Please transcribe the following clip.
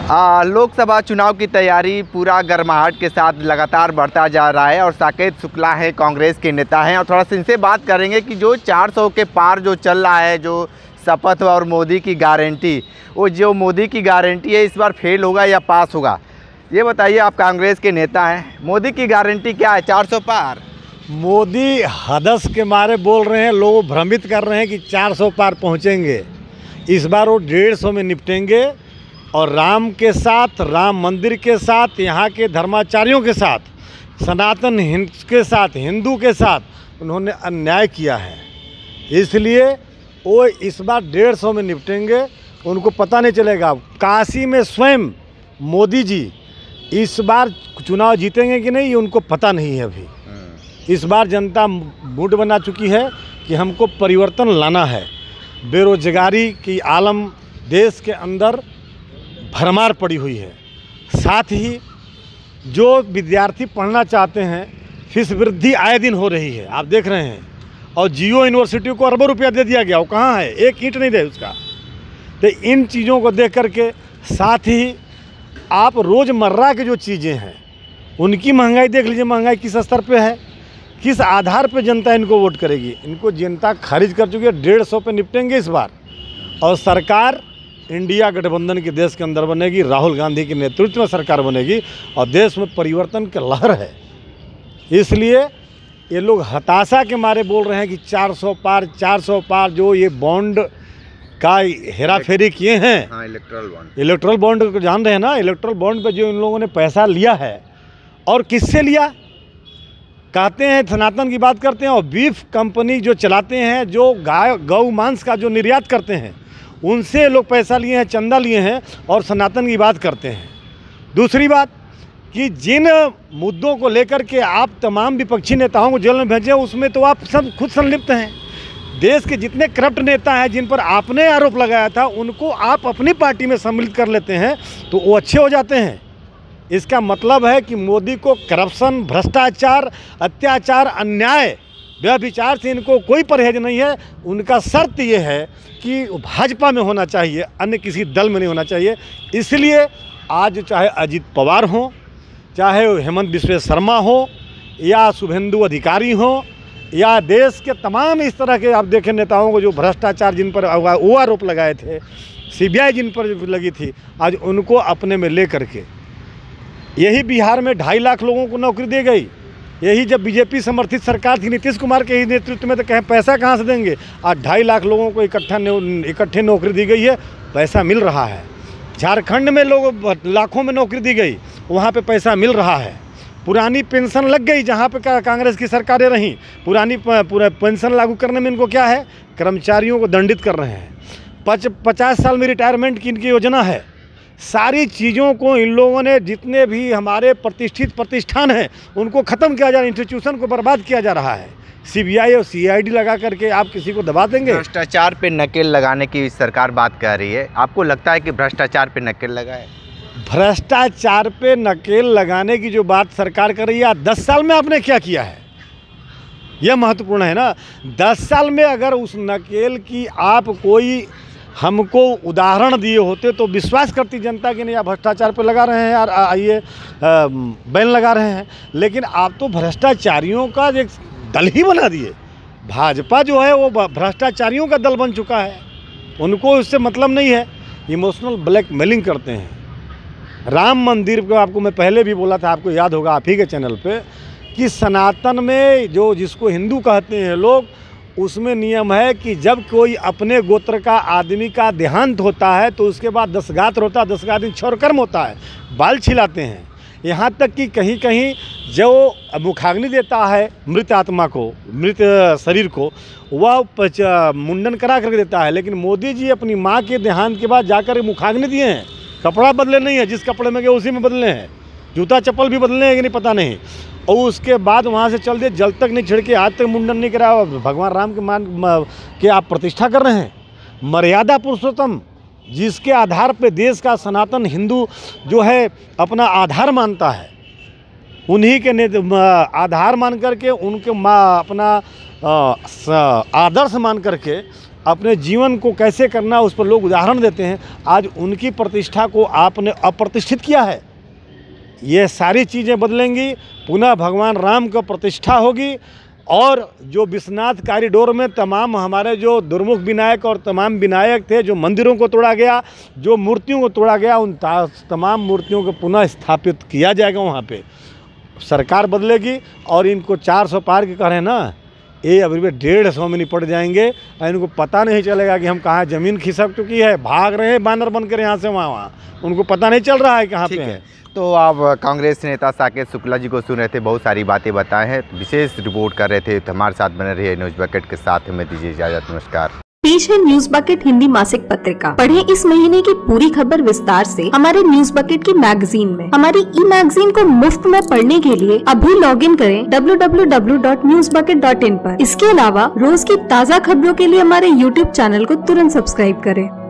लोकसभा चुनाव की तैयारी पूरा गर्माहट के साथ लगातार बढ़ता जा रहा है और साकेत शुक्ला हैं, कांग्रेस के नेता हैं और थोड़ा सा इनसे बात करेंगे कि जो 400 के पार जो चल रहा है, जो शपथ और मोदी की गारंटी, वो जो मोदी की गारंटी है इस बार फेल होगा या पास होगा, ये बताइए। आप कांग्रेस के नेता हैं, मोदी की गारंटी क्या है 400 पार? मोदी हदस के मारे बोल रहे हैं, लोग भ्रमित कर रहे हैं कि 400 पार पहुंचेंगे। इस बार वो 150 में निपटेंगे और राम के साथ, राम मंदिर के साथ, यहाँ के धर्माचार्यों के साथ, सनातन के साथ, हिंदू के साथ उन्होंने अन्याय किया है। इसलिए वो इस बार 150 में निपटेंगे। उनको पता नहीं चलेगा। काशी में स्वयं मोदी जी इस बार चुनाव जीतेंगे कि नहीं, उनको पता नहीं है अभी। इस बार जनता मूड बना चुकी है कि हमको परिवर्तन लाना है। बेरोजगारी की आलम देश के अंदर भरमार पड़ी हुई है। साथ ही जो विद्यार्थी पढ़ना चाहते हैं, फीस वृद्धि आए दिन हो रही है, आप देख रहे हैं। और जियो यूनिवर्सिटी को अरबों रुपया दे दिया गया, वो कहाँ है, एक ईंट नहीं दे उसका। तो इन चीज़ों को देख करके, साथ ही आप रोज़मर्रा की जो चीज़ें हैं उनकी महंगाई देख लीजिए, महंगाई किस स्तर पे है, किस आधार पे जनता इनको वोट करेगी। इनको जनता खारिज कर चुकी है। 150 पे निपटेंगे इस बार और सरकार इंडिया गठबंधन के देश के अंदर बनेगी, राहुल गांधी के नेतृत्व में सरकार बनेगी और देश में परिवर्तन की लहर है। इसलिए ये लोग हताशा के मारे बोल रहे हैं कि 400 पार, 400 पार। जो ये बॉन्ड का हेरा फेरी किए हैं, हाँ, इलेक्ट्रल बॉन्ड को जान रहे हैं ना, इलेक्ट्रल बॉन्ड पे जो इन लोगों ने पैसा लिया है और किससे लिया, कहते हैं सनातन की बात करते हैं और बीफ कंपनी जो चलाते हैं, जो गौ मांस का जो निर्यात करते हैं, उनसे लोग पैसा लिए हैं, चंदा लिए हैं और सनातन की बात करते हैं। दूसरी बात कि जिन मुद्दों को लेकर के आप तमाम विपक्षी नेताओं को जेल में भेजे, उसमें तो आप सब खुद संलिप्त हैं। देश के जितने करप्ट नेता हैं जिन पर आपने आरोप लगाया था, उनको आप अपनी पार्टी में सम्मिलित कर लेते हैं तो वो अच्छे हो जाते हैं। इसका मतलब है कि मोदी को करप्शन, भ्रष्टाचार, अत्याचार, अन्याय, व्यभिचार से इनको कोई परहेज नहीं है। उनका शर्त ये है कि भाजपा में होना चाहिए, अन्य किसी दल में नहीं होना चाहिए। इसलिए आज चाहे अजित पवार हो, चाहे हेमंत बिस्व शर्मा हो, या शुभेंदु अधिकारी हो, या देश के तमाम इस तरह के आप देखें नेताओं को जो भ्रष्टाचार जिन पर वो आरोप लगाए थे, सीबीआई जिन पर लगी थी, आज उनको अपने में ले करके यही बिहार में 2.5 लाख लोगों को नौकरी दी गई। यही जब बीजेपी समर्थित सरकार थी नीतीश कुमार के ही नेतृत्व में, तो कहें पैसा कहाँ से देंगे। आज 2.5 लाख लोगों को इकट्ठे नौकरी दी गई है, पैसा मिल रहा है। झारखंड में लोग लाखों में नौकरी दी गई, वहाँ पे पैसा मिल रहा है। पुरानी पेंशन लग गई, जहाँ पे कांग्रेस की सरकारें रहीं, पुरानी पेंशन लागू करने में इनको क्या है, कर्मचारियों को दंडित कर रहे हैं। 50 साल में रिटायरमेंट की इनकी योजना है। सारी चीज़ों को इन लोगों ने, जितने भी हमारे प्रतिष्ठित प्रतिष्ठान हैं उनको ख़त्म किया जा रहा है, इंस्टीट्यूशन को बर्बाद किया जा रहा है। सीबीआई और सीआईडी लगा करके आप किसी को दबा देंगे। भ्रष्टाचार पे नकेल लगाने की सरकार बात कर रही है, आपको लगता है कि भ्रष्टाचार पे नकेल लगाए? भ्रष्टाचार पे नकेल लगाने की जो बात सरकार कर रही है, 10 साल में आपने क्या किया है, यह महत्वपूर्ण है ना। 10 साल में अगर उस नकेल की आप कोई हमको उदाहरण दिए होते तो विश्वास करती जनता कि नहीं, आप भ्रष्टाचार पे लगा रहे हैं यार, आइए बैन लगा रहे हैं। लेकिन आप तो भ्रष्टाचारियों का एक दल ही बना दिए। भाजपा जो है वो भ्रष्टाचारियों का दल बन चुका है, उनको उससे मतलब नहीं है। इमोशनल ब्लैकमेलिंग करते हैं। राम मंदिर को आपको मैं पहले भी बोला था, आपको याद होगा आप ही के चैनल पे, कि सनातन में जो जिसको हिंदू कहते हैं लोग, उसमें नियम है कि जब कोई अपने गोत्र का आदमी का देहांत होता है तो उसके बाद 10 गात्र होता है, 10 दिन क्षौरकर्म होता है, बाल छिलाते हैं। यहाँ तक कि कहीं कहीं जो मुखाग्नि देता है मृत आत्मा को, मृत शरीर को, वह मुंडन करा करके देता है। लेकिन मोदी जी अपनी माँ के देहांत के बाद जाकर मुखाग्नि दिए हैं। कपड़ा बदले नहीं है, जिस कपड़े में गए उसी में बदले हैं, जूता चप्पल भी बदले हैं कि नहीं पता नहीं। और उसके बाद वहाँ से चल दिए, जल तक नहीं छिड़के, आज तक मुंडन नहीं करा। भगवान राम के मान के आप प्रतिष्ठा कर रहे हैं। मर्यादा पुरुषोत्तम, जिसके आधार पे देश का सनातन हिंदू जो है अपना आधार मानता है, उन्हीं के आधार मान करके, उनके अपना आदर्श मान करके अपने जीवन को कैसे करना उस पर लोग उदाहरण देते हैं। आज उनकी प्रतिष्ठा को आपने अप्रतिष्ठित किया है। ये सारी चीज़ें बदलेंगी, पुनः भगवान राम का प्रतिष्ठा होगी और जो विश्वनाथ कॉरिडोर में तमाम हमारे जो दुर्मुख विनायक और तमाम विनायक थे, जो मंदिरों को तोड़ा गया, जो मूर्तियों को तोड़ा गया, उन तमाम मूर्तियों को पुनः स्थापित किया जाएगा। वहाँ पे सरकार बदलेगी और इनको 400 पार के कह रहे हैं ना, ये अभी भी 150 में निपट जाएंगे और इनको पता नहीं चलेगा कि हम कहाँ, ज़मीन खिसक चुकी है, भाग रहे हैं बानर बनकर यहाँ से वहाँ, उनको पता नहीं चल रहा है कहाँ पे है। तो आप कांग्रेस नेता साकेत शुक्ला जी को सुन रहे थे, बहुत सारी बातें बताए हैं, विशेष रिपोर्ट कर रहे थे। तो हमारे साथ बने रहिए न्यूज़ बकेट के साथ, हमें दीजिए इजाजत, नमस्कार। पेश है न्यूज़ बकेट हिंदी मासिक पत्रिका। पढ़ें इस महीने की पूरी खबर विस्तार से हमारे न्यूज़ बकेट की मैगजीन में। हमारी ई मैगजीन को मुफ्त में पढ़ने के लिए अभी लॉगिन करें www.newsbucket.in पर। इसके अलावा रोज की ताज़ा खबरों के लिए हमारे YouTube चैनल को तुरंत सब्सक्राइब करें।